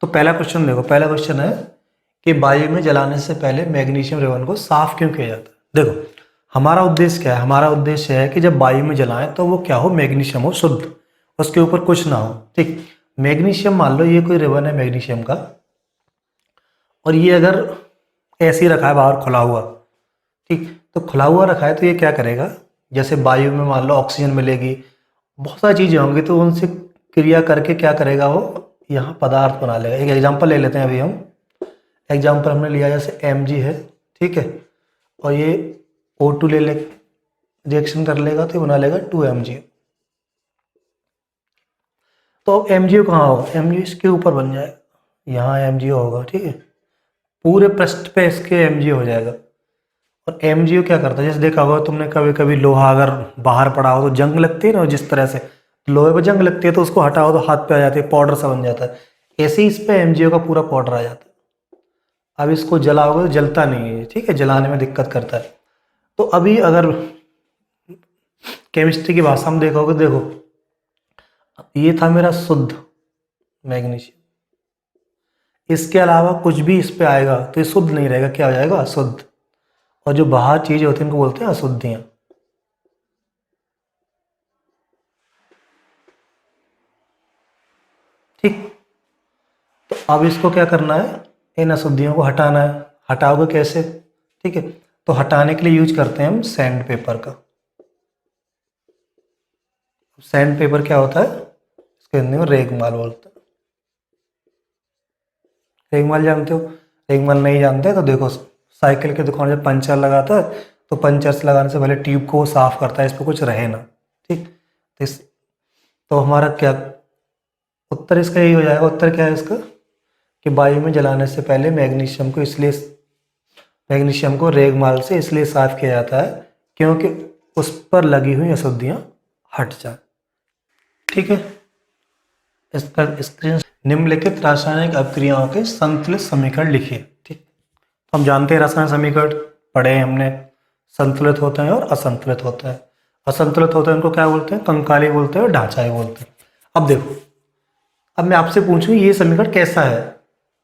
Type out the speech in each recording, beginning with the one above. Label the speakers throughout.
Speaker 1: तो पहला क्वेश्चन देखो, पहला क्वेश्चन है कि वायु में जलाने से पहले मैग्नीशियम रेवन को साफ क्यों किया जाता है। देखो हमारा उद्देश्य क्या है, हमारा उद्देश्य है कि जब वायु में जलाएं तो वो क्या हो, मैग्नीशियम हो शुद्ध, उसके ऊपर कुछ ना हो। ठीक, मैग्नीशियम मान लो ये कोई रेवन है मैग्नीशियम का, और ये अगर ऐसे ही रखा है बाहर खुला हुआ, ठीक, तो खुला हुआ रखा है तो ये क्या करेगा, जैसे वायु में मान लो ऑक्सीजन मिलेगी, बहुत सारी चीज़ें होंगी, तो उनसे क्रिया करके क्या करेगा वो यहाँ पदार्थ बना लेगा। एक एग्जांपल ले लेते हैं, अभी हम एग्जांपल हमने लिया जैसे Mg है, ठीक है, और ये O2 ले ले रिएक्शन कर लेगा तो ये बना लेगा 2Mg। तो अब MgO कहाँ होगा, MgO इसके ऊपर बन जाएगा, यहाँ MgO होगा, ठीक है, पूरे पृष्ठ पे इसके MgO हो जाएगा। और MgO क्या करता है, जैसे देखा होगा तुमने कभी कभी लोहा अगर बाहर पड़ा हो तो जंग लगती है ना, जिस तरह से लोहे पर जंग लगती है तो उसको हटाओ तो हाथ पे आ जाती है, पाउडर सा बन जाता है, ऐसे ही इस पे MgO का पूरा पाउडर आ जाता है। अब इसको जलाओगे तो जलता नहीं है, ठीक है, जलाने में दिक्कत करता है। तो अभी अगर केमिस्ट्री की भाषा में देखोगे, देखो ये था मेरा शुद्ध मैग्नीशियम, इसके अलावा कुछ भी इस पे आएगा तो ये शुद्ध नहीं रहेगा, क्या हो जाएगा, अशुद्ध। और जो बाहर चीजें होती हैं उनको बोलते हैं अशुद्धियां। ठीक, तो अब इसको क्या करना है, इन अशुद्धियों को हटाना है। हटाओगे कैसे, ठीक है, तो हटाने के लिए यूज करते हैं हम सैंड पेपर का। सैंड पेपर क्या होता है, इसके हिंदी में रेगमाल बोलते हैं। रेगमाल जानते हो, रेगमाल नहीं जानते तो देखो साइकिल की दुकान जब पंचर लगाता है तो पंचर से लगाने से पहले ट्यूब को साफ करता है, इस पर कुछ रहे ना। ठीक, तो हमारा क्या उत्तर इसका यही हो जाएगा। उत्तर क्या है इसका, कि वायु में जलाने से पहले मैग्नीशियम को रेगमाल से इसलिए साफ किया जाता है क्योंकि उस पर लगी हुई अशुद्धियां हट जाए। ठीक है, इसका स्क्रीन निम्नलिखित रासायनिक अभिक्रियाओं के संतुलित समीकरण लिखिए। ठीक, तो हम जानते हैं रासायनिक समीकरण पढ़े हैं हमने, संतुलित होते हैं और असंतुलित होते हैं। असंतुलित होते हैं उनको क्या बोलते हैं, कंकाली बोलते हैं और ढांचाई बोलते हैं। अब देखो, अब मैं आपसे पूछूं ये समीकरण कैसा है,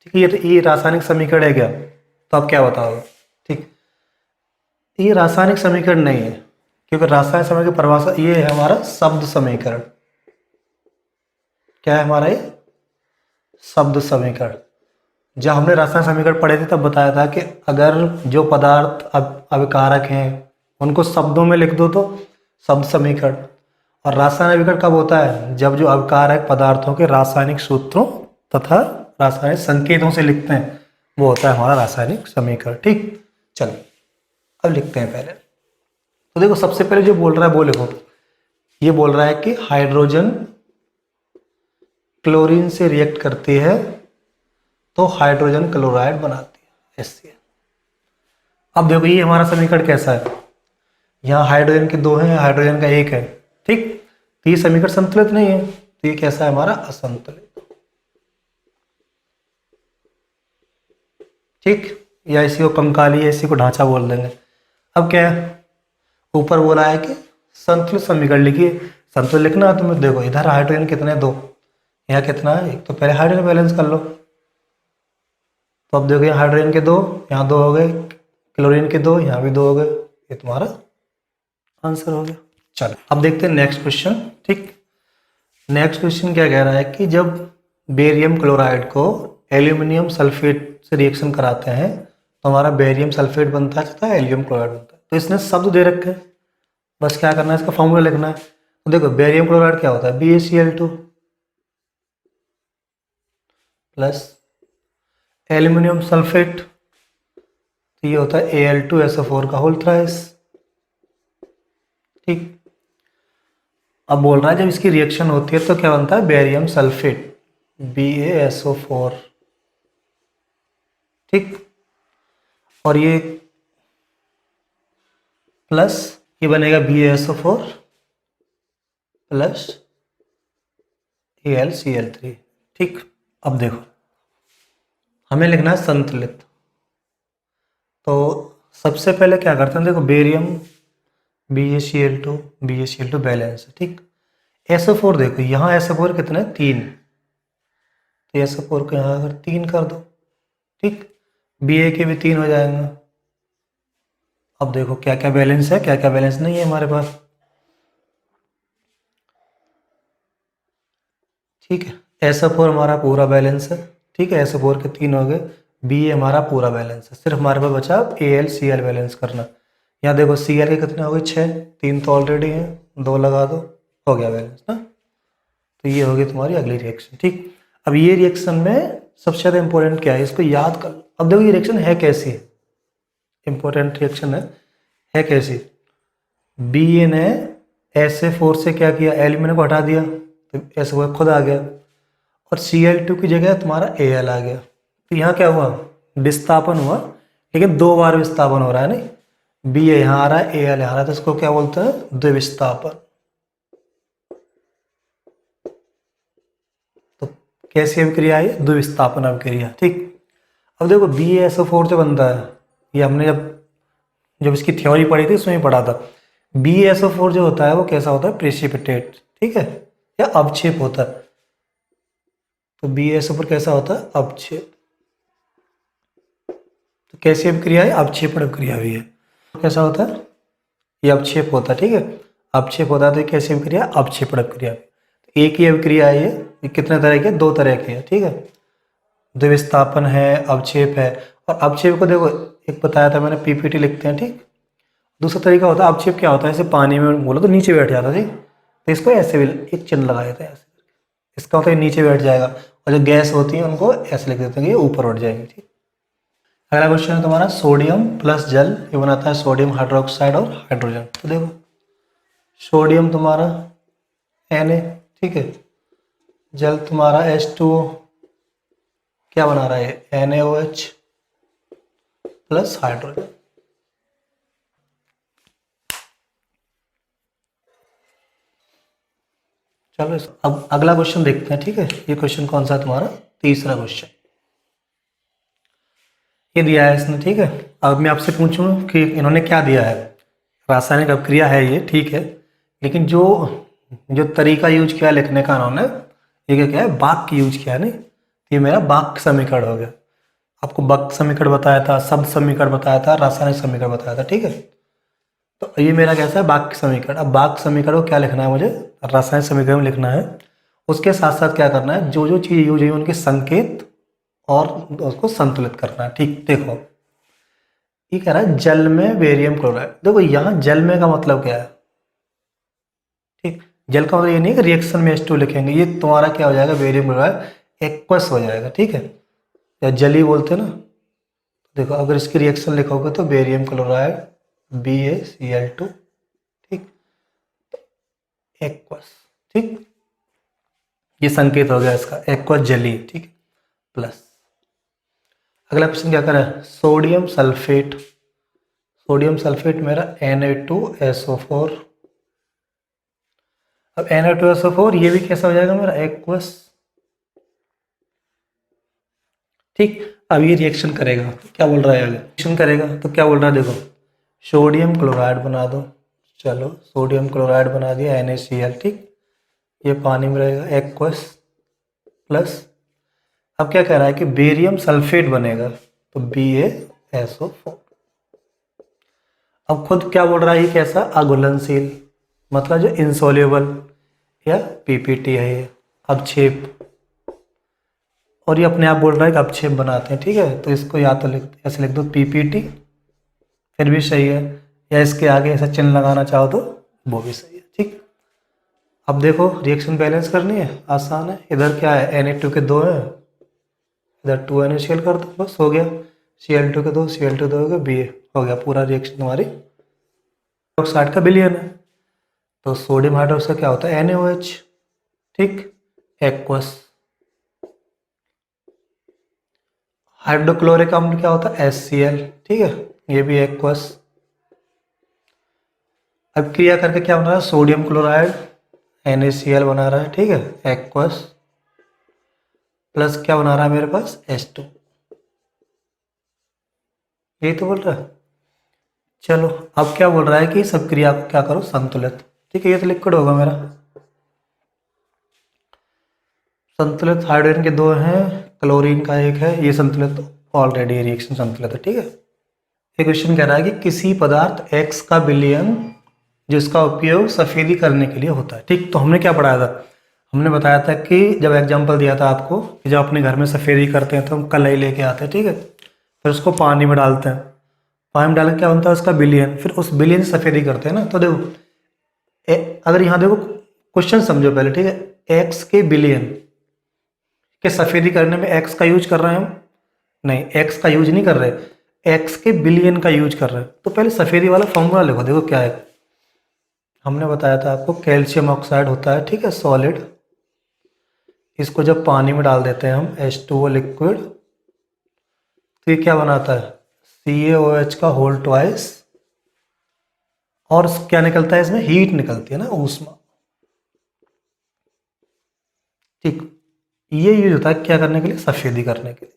Speaker 1: ठीक है, ये रासायनिक समीकरण है क्या, तो आप क्या बताओगे। ठीक, ये रासायनिक समीकरण नहीं है, क्योंकि रासायनिक समीकरण की परिभाषा ये है हमारा शब्द समीकरण। क्या है हमारा ये शब्द समीकरण। जब हमने रासायनिक समीकरण पढ़े थे तब बताया था कि अगर जो पदार्थ अभिकारक हैं उनको शब्दों में लिख दो तो शब्द समीकरण, और रासायनिक समीकरण कब होता है, जब जो अभिकारक पदार्थों के रासायनिक सूत्रों तथा रासायनिक संकेतों से लिखते हैं, वो होता है हमारा रासायनिक समीकरण। ठीक, चलो अब लिखते हैं पहले। तो देखो सबसे पहले जो बोल रहा है वो लिखो, ये बोल रहा है कि हाइड्रोजन क्लोरीन से रिएक्ट करती है तो हाइड्रोजन क्लोराइड बनाती है, HCl। अब देखो ये हमारा समीकरण कैसा है, यहाँ हाइड्रोजन के दो हैं, हाइड्रोजन का एक है, ठीक, तो ये समीकरण संतुलित नहीं है, तो ये कैसा है हमारा असंतुलित। ठीक, या इसी को कंकाली, इसी को ढांचा बोल देंगे। अब क्या है, ऊपर बोला है कि संतुलित समीकरण लिखिए। संतुलित लिखना है तो मैं देखो इधर हाइड्रोजन कितने, दो, यहाँ कितना है एक, तो पहले हाइड्रोजन बैलेंस कर लो। तो अब देखो यहाँ हाइड्रोजन के दो, यहाँ दो हो गए, क्लोरीन के दो, यहाँ भी दो हो गए, ये तुम्हारा आंसर हो गया। चलो अब देखते हैं नेक्स्ट क्वेश्चन। ठीक, नेक्स्ट क्वेश्चन क्या कह रहा है कि जब बेरियम क्लोराइड को एल्यूमिनियम सल्फेट से रिएक्शन कराते हैं तो हमारा बेरियम सल्फेट बनता है तथा एल्यूमिनियम क्लोराइड बनता है। तो इसने शब्द दे रखे हैं, बस क्या करना है, इसका फॉर्मूला लिखना है। तो देखो बेरियम क्लोराइड क्या होता है, BaCl2 प्लस एल्यूमिनियम सल्फेट, तो ये होता है Al2SO4 का होल थ्राइस। ठीक, अब बोल रहा है जब इसकी रिएक्शन होती है तो क्या बनता है, बेरियम सल्फेट BaSO4। ठीक, और ये प्लस ये बनेगा BaSO4 प्लस AlCl3। ठीक, अब देखो हमें लिखना है संतुलित, तो सबसे पहले क्या करते हैं, देखो बेरियम BaCl2 बैलेंस है। ठीक, SO4 देखो यहाँ SO4 कितना है, 3, तो SO4 को यहाँ अगर 3 कर दो, ठीक, Ba के भी 3 हो जाएंगे। अब देखो क्या क्या बैलेंस है, क्या क्या बैलेंस नहीं है हमारे पास, ठीक है। SO4 हमारा पूरा बैलेंस है, ठीक है, SO4 के 3 हो गए। Ba हमारा पूरा बैलेंस है, सिर्फ हमारे पास बचा अब AlCl बैलेंस करना। यहाँ देखो Cl के कितने हो गए, 6, 3 तो ऑलरेडी हैं, 2 लगा दो, हो गया बैलेंस ना। तो ये होगी तुम्हारी अगली रिएक्शन, ठीक। अब ये रिएक्शन में सबसे ज़्यादा इंपॉर्टेंट क्या है, इसको याद कर लो। अब देखो ये रिएक्शन है कैसी, इंपॉर्टेंट रिएक्शन है कैसी। Ba ने SA4 से क्या किया, एल्यूमिनियम को हटा दिया, तो SO4 खुद आ गया, और Cl2 की जगह तुम्हारा Al आ गया। तो यहाँ क्या हुआ, विस्थापन हुआ, लेकिन 2 बार विस्थापन हो रहा है, नहीं, Ba यहाँ आ रहा है, Al यहाँ आ रहा है, तो इसको क्या बोलते हैं, द्विविस्थापन। तो कैसी अभिक्रिया है, द्विविस्थापन अभिक्रिया, ठीक। अब देखो BaSO4 जो बनता है, ये हमने जब जब इसकी थ्योरी पढ़ी थी उसमें पढ़ा था। BaSO4 जो होता है वो कैसा होता है, प्रेसिपिटेट, ठीक है, या अवक्षेप होता है। तो BaSO4 कैसा होता है, अवक्षेप। तो कैसी अभिक्रिया है, अवक्षेपण अभिक्रिया भी है। कैसा होता है, ये अवक्षेप होता है, ठीक है, अवक्षेप होता है। तो कैसी अभिक्रिया, अवक्षेपण अभिक्रिया। एक ही अभिक्रिया है ये कितने तरह की है, 2 तरह की है, ठीक है, द्विविस्थापन है, अवक्षेप है। और अवक्षेप को देखो, एक बताया था मैंने, PPT लिखते हैं, ठीक। दूसरा तरीका होता है अवक्षेप, क्या होता है, ऐसे पानी में बोलो तो नीचे बैठ जाता है, ठीक, तो इसको ऐसे भी एक चिन्ह लगा देते हैं ऐसे, इसका होता है नीचे बैठ जाएगा, और जो गैस होती है उनको ऐसे लिख देते हैं कि ये ऊपर उठ जाएंगे, ठीक। अगला क्वेश्चन है तुम्हारा, सोडियम प्लस जल ये बनाता है सोडियम हाइड्रोक्साइड और हाइड्रोजन। तो देखो सोडियम तुम्हारा Na, ठीक है, जल तुम्हारा H2O क्या बना रहा है, NaOH प्लस हाइड्रोजन। चलो अब अगला क्वेश्चन देखते हैं, ठीक है। ये क्वेश्चन कौन सा है तुम्हारा, तीसरा क्वेश्चन ये दिया है इसने, ठीक है। अब मैं आपसे पूछूं कि इन्होंने क्या दिया है, रासायनिक अभिक्रिया है ये, ठीक है, लेकिन जो जो तरीका यूज किया लिखने का इन्होंने, ये क्या है, वाक्य यूज किया है, नहीं, ये मेरा वाक्य समीकरण हो गया। आपको वाक्य समीकरण बताया था, शब्द समीकरण बताया था, रासायनिक समीकरण बताया था, ठीक है। तो ये मेरा कैसा है, वाक्य समीकरण। अब वाक्य समीकरण को क्या लिखना है मुझे, रासायनिक समीकरण में लिखना है। उसके साथ साथ क्या करना है, जो जो चीज़ यूज हुई उनके संकेत और उसको संतुलित करना है, ठीक। देखो ये कह रहा है जल में बेरियम क्लोराइड। देखो यहाँ जल में का मतलब क्या है, ठीक, जल का मतलब ये नहीं कि रिएक्शन में H2 लिखेंगे, ये तुम्हारा क्या हो जाएगा, बेरियम क्लोराइड एक्वस हो जाएगा, ठीक है, या जली बोलते हैं ना। देखो अगर इसकी रिएक्शन लिखोगे तो बेरियम क्लोराइड BaCl2, ठीक, एक्वस, ठीक, ये संकेत हो गया इसका, एक्वस जली, ठीक, प्लस। अगला क्वेश्चन क्या करें, सोडियम सल्फेट। सोडियम सल्फेट मेरा Na2SO4। अब Na2SO4 ये भी कैसा हो जाएगा मेरा, एक्वस, ठीक। अब ये रिएक्शन करेगा, क्या बोल रहा है आगे, रिएक्शन करेगा तो क्या बोल रहा है, देखो सोडियम क्लोराइड बना दो। चलो सोडियम क्लोराइड बना दिया NaCl, ठीक, ये पानी में रहेगा, एक्वस प्लस। अब क्या कह रहा है कि बेरियम सल्फेट बनेगा, तो BaSO4। अब खुद क्या बोल रहा है, ये कैसा, अघुलनशील, मतलब जो इंसोल्यूबल या PPT है ये, अवक्षेप। और ये अपने आप बोल रहा है कि अवक्षेप बनाते हैं, ठीक है, तो इसको या तो ऐसे लिख दो PPT, फिर भी सही है, या इसके आगे ऐसा चिन्ह लगाना चाहो तो वो भी सही है, ठीक। अब देखो रिएक्शन बैलेंस करनी है, आसान है। इधर क्या है, Na2 के 2 है, इधर 2 NaCl कर दो, बस हो गया। Cl2 के 2, Cl2 2 हो गया, Ba हो गया, पूरा रिएक्शन तुम्हारी ऑक्साइड का विलयन है। तो सोडियम हाइड्रोक्साइड क्या होता है, NaOH, ठीक, एक्वस। हाइड्रोक्लोरिक अम्ल क्या होता है, HCl, ठीक है, ये भी एक्वस। अब क्रिया करके क्या बना रहा है, सोडियम क्लोराइड NaCl बना रहा है, ठीक है, एक्वस, प्लस क्या बना रहा है मेरे पास, H2, यही तो बोल रहा है। चलो अब क्या बोल रहा है कि सब क्रिया को क्या करो, संतुलित, ठीक है, ये तो लिक्विड होगा मेरा। संतुलित हाइड्रोजन के दो हैं, क्लोरीन का एक है, ये संतुलित ऑलरेडी रिएक्शन संतुलित है, ठीक है। ये क्वेश्चन कह रहा है कि किसी पदार्थ X का विलयन जिसका उपयोग सफेदी करने के लिए होता है, ठीक। तो हमने क्या पढ़ाया था, हमने बताया था कि जब एग्जाम्पल दिया था आपको कि जब अपने घर में सफेदी करते हैं तो हम कलई लेके आते हैं, ठीक है, फिर उसको पानी में डालते हैं, पानी में डाल के क्या बनता है उसका विलयन, फिर उस विलयन से सफेदी करते हैं ना। तो देखो अगर यहाँ देखो क्वेश्चन समझो पहले, ठीक है, एक्स के विलयन के सफेदी करने में एक्स का यूज कर रहे हैं हम, नहीं एक्स का यूज नहीं कर रहे, एक्स के विलयन का यूज कर रहे हैं। तो पहले सफेदी वाला फॉर्मूला लिखो, देखो क्या है, हमने बताया था आपको कैल्शियम ऑक्साइड होता है, ठीक है, सॉलिड, इसको जब पानी में डाल देते हैं हम H2O लिक्विड, तो ये क्या बनाता है CaOH का होल ट्वाइस, और क्या निकलता है इसमें, हीट निकलती है ना, ऊष्मा, ठीक। ये यूज होता है क्या करने के लिए, सफेदी करने के लिए।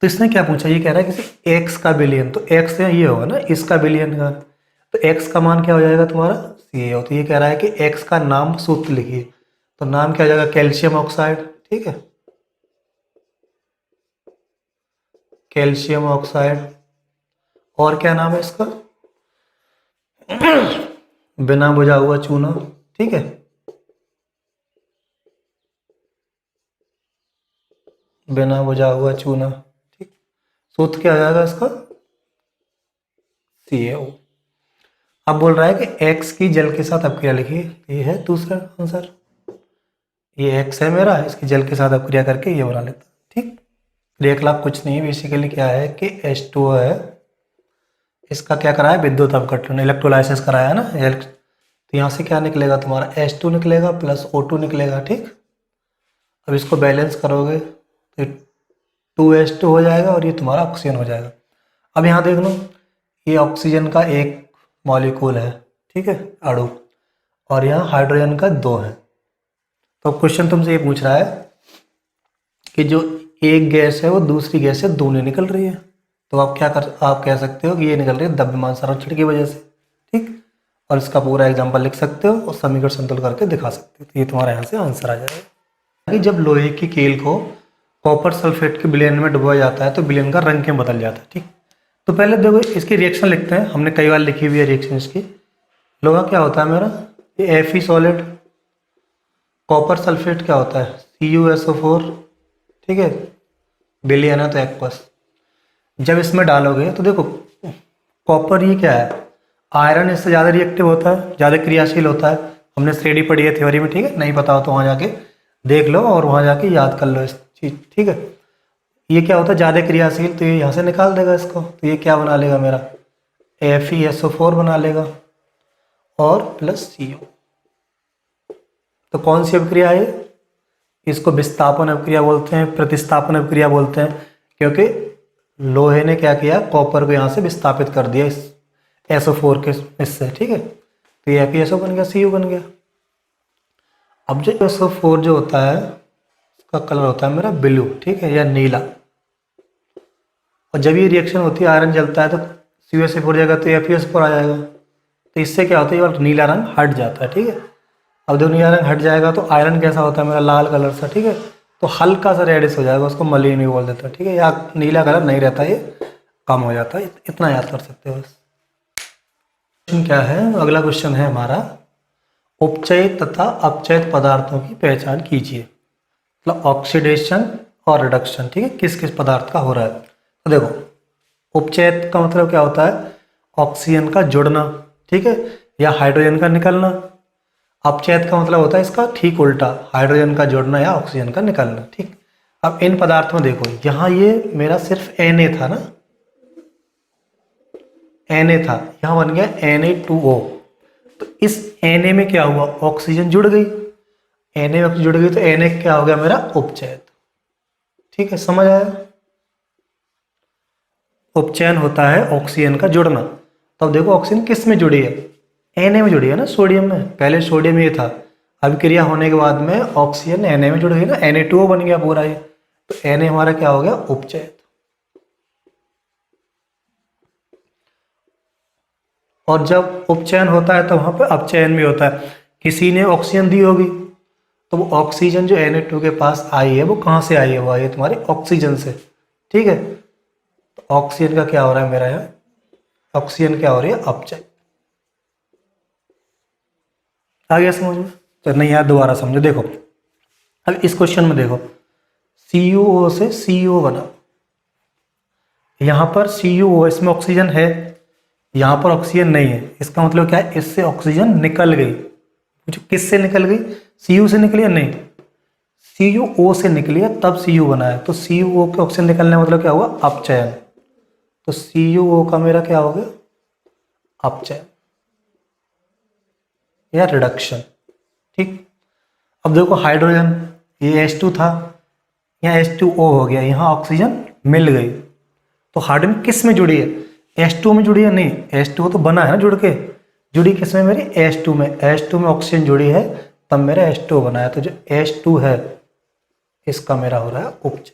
Speaker 1: तो इसने क्या पूछा, ये कह रहा है किसी एक्स का विलयन, तो एक्स ये होगा ना इसका विलयन का, तो एक्स का मान क्या हो जाएगा तुम्हारा Ca। तो ये कह रहा है कि एक्स का नाम सूत्र लिखिए, तो नाम क्या हो जाएगा, कैल्शियम ऑक्साइड, ठीक है, कैल्शियम ऑक्साइड। और क्या नाम है इसका, बिना बुझा हुआ चूना, ठीक है, बिना बुझा हुआ चूना, ठीक। सूत्र क्या आ जाएगा इसका CaO। अब बोल रहा है कि x की जल के साथ अपक्रिया लिखिए, ये है दूसरा आंसर, ये x है मेरा, इसकी जल के साथ अपक्रिया करके ये बना लेता, ठीक। क्रियाकलाप कुछ नहीं है, बेसिकली क्या है कि H2O है, इसका क्या कराया, विद्युत अपघटन, इलेक्ट्रोलाइसिस कराया है ना, तो यहाँ से क्या निकलेगा तुम्हारा H2 निकलेगा प्लस O2 निकलेगा, ठीक। अब इसको बैलेंस करोगे तो 2H2 हो जाएगा और ये तुम्हारा ऑक्सीजन हो जाएगा। अब यहाँ देख लो, ये ऑक्सीजन का एक मॉलिक्यूल है, ठीक है, अणु, और यहाँ हाइड्रोजन का दो है। तो क्वेश्चन तुमसे ये पूछ रहा है कि जो एक गैस है वो दूसरी गैस से दूर नहीं निकल रही है, तो आप कह सकते हो कि ये निकल रही है द्रव्यमान संरक्षण की वजह से, ठीक। और इसका पूरा एग्जाम्पल लिख सकते हो और समीकरण संतुलन करके दिखा सकते हो, तो ये तुम्हारा यहाँ से आंसर आ जाएगा। कि जब लोहे की कील को कॉपर सल्फेट के विलयन में डुबाया जाता है तो विलयन का रंग क्यों बदल जाता है, ठीक। तो पहले देखो इसकी रिएक्शन लिखते हैं, हमने कई बार लिखी हुई है रिएक्शन इसकी। लोहा क्या होता है मेरा, ये Fe सॉलिड, कॉपर सल्फेट क्या होता है CuSO4, ठीक है, विलयन है तो एक्वस। जब इसमें डालोगे तो देखो कॉपर ये क्या है, आयरन इससे ज़्यादा रिएक्टिव होता है, ज़्यादा क्रियाशील होता है, हमने थ्योरी पढ़ी है थ्योरी में, ठीक है, नहीं पता हो तो वहाँ जाके देख लो और वहाँ जाके याद कर लो इस चीज़, ठीक है। ये क्या होता है ज़्यादा क्रियाशील, तो ये यहाँ से निकाल देगा इसको, तो ये क्या बना लेगा मेरा FeSO4 बना लेगा और प्लस CO। तो कौन सी अभिक्रिया है, इसको विस्थापन अभिक्रिया बोलते हैं, प्रतिस्थापन अभिक्रिया बोलते हैं, क्योंकि लोहे ने क्या किया, कॉपर को यहाँ से विस्थापित कर दिया इस SO4 के इससे, ठीक है, तो ये FeSO बन गया, CO बन गया। अब जो SO4 जो होता है उसका कलर होता है मेरा ब्लू, ठीक है, या नीला, और जब ये रिएक्शन होती है आयरन जलता है तो CuSO4 जगह तो FeSO4 आ जाएगा, तो इससे क्या होता है ये नीला रंग हट जाता है, ठीक है। अब जब नीला रंग हट जाएगा तो आयरन कैसा होता है मेरा लाल कलर सा, ठीक है, तो हल्का सा रेडिश हो जाएगा, उसको मलिन भी बोल देते हैं, ठीक है, या नीला कलर नहीं रहता, ये कम हो जाता है, इतना याद कर सकते हो बस। क्वेश्चन क्या है, अगला क्वेश्चन है हमारा, उपचयित तथा अपचयित पदार्थों की पहचान कीजिए, मतलब ऑक्सीडेशन और रिडक्शन, ठीक है, किस किस पदार्थ का हो रहा है। तो देखो उपचयित का मतलब क्या होता है, ऑक्सीजन का जुड़ना, ठीक है, या हाइड्रोजन का निकलना। अपचयित का मतलब होता है इसका ठीक उल्टा, हाइड्रोजन का जुड़ना या ऑक्सीजन का निकलना, ठीक। अब इन पदार्थों में देखो यहाँ ये मेरा सिर्फ Na था ना, Na था, यहाँ बन गया Na2O, तो इस Na में क्या हुआ, ऑक्सीजन जुड़ गई, Na में जुड़ गई तो Na क्या हो गया मेरा उपचयित, ठीक है, समझ आया। उपचयन होता है ऑक्सीजन का जुड़ना। तो अब देखो ऑक्सीजन किस में जुड़ी है, Na में जुड़ी है ना, सोडियम में, पहले सोडियम ये था, अभिक्रिया होने के बाद में ऑक्सीजन Na में जुड़ गई ना, Na2O बन गया पूरा ये, तो Na हमारा क्या हो गया उपचयित। और जब उपचयन होता है तो वहां पर अपचयन भी होता है, किसी ने ऑक्सीजन दी होगी, तो वो ऑक्सीजन जो Na2 के पास आई है वो कहाँ से आई है, वो आई है तुम्हारे ऑक्सीजन से। ठीक है, तो ऑक्सीजन का क्या हो रहा है मेरा यहाँ, ऑक्सीजन क्या हो रही है, अपचय। आ गया समझ में? तो नहीं यार दोबारा समझो। देखो अब इस क्वेश्चन में देखो, CuO से CO बना, यहाँ पर CuO इसमें ऑक्सीजन है, यहाँ पर ऑक्सीजन नहीं है। इसका मतलब क्या है, इससे ऑक्सीजन निकल गई। जो किससे निकल गई, Cu से निकली है? नहीं, CuO से निकली है तब Cu बना है। तो CuO के ऑक्सीजन निकलने का मतलब क्या हुआ, अपचयन। तो CuO का मेरा क्या हो गया, अपचयन या रिडक्शन। ठीक, अब देखो हाइड्रोजन, ये H2 था, यहाँ H2O हो गया, यहाँ ऑक्सीजन मिल गई। तो हाइड्रोजन किस में जुड़ी है, H2 में जुड़ी है? नहीं, H2O तो बना है ना जुड़ के, जुड़ी किस में मेरी, H2 में। H2 में ऑक्सीजन जुड़ी है तब मेरा H2O बना है। तो जो H2 है इसका मेरा हो रहा है उपचय।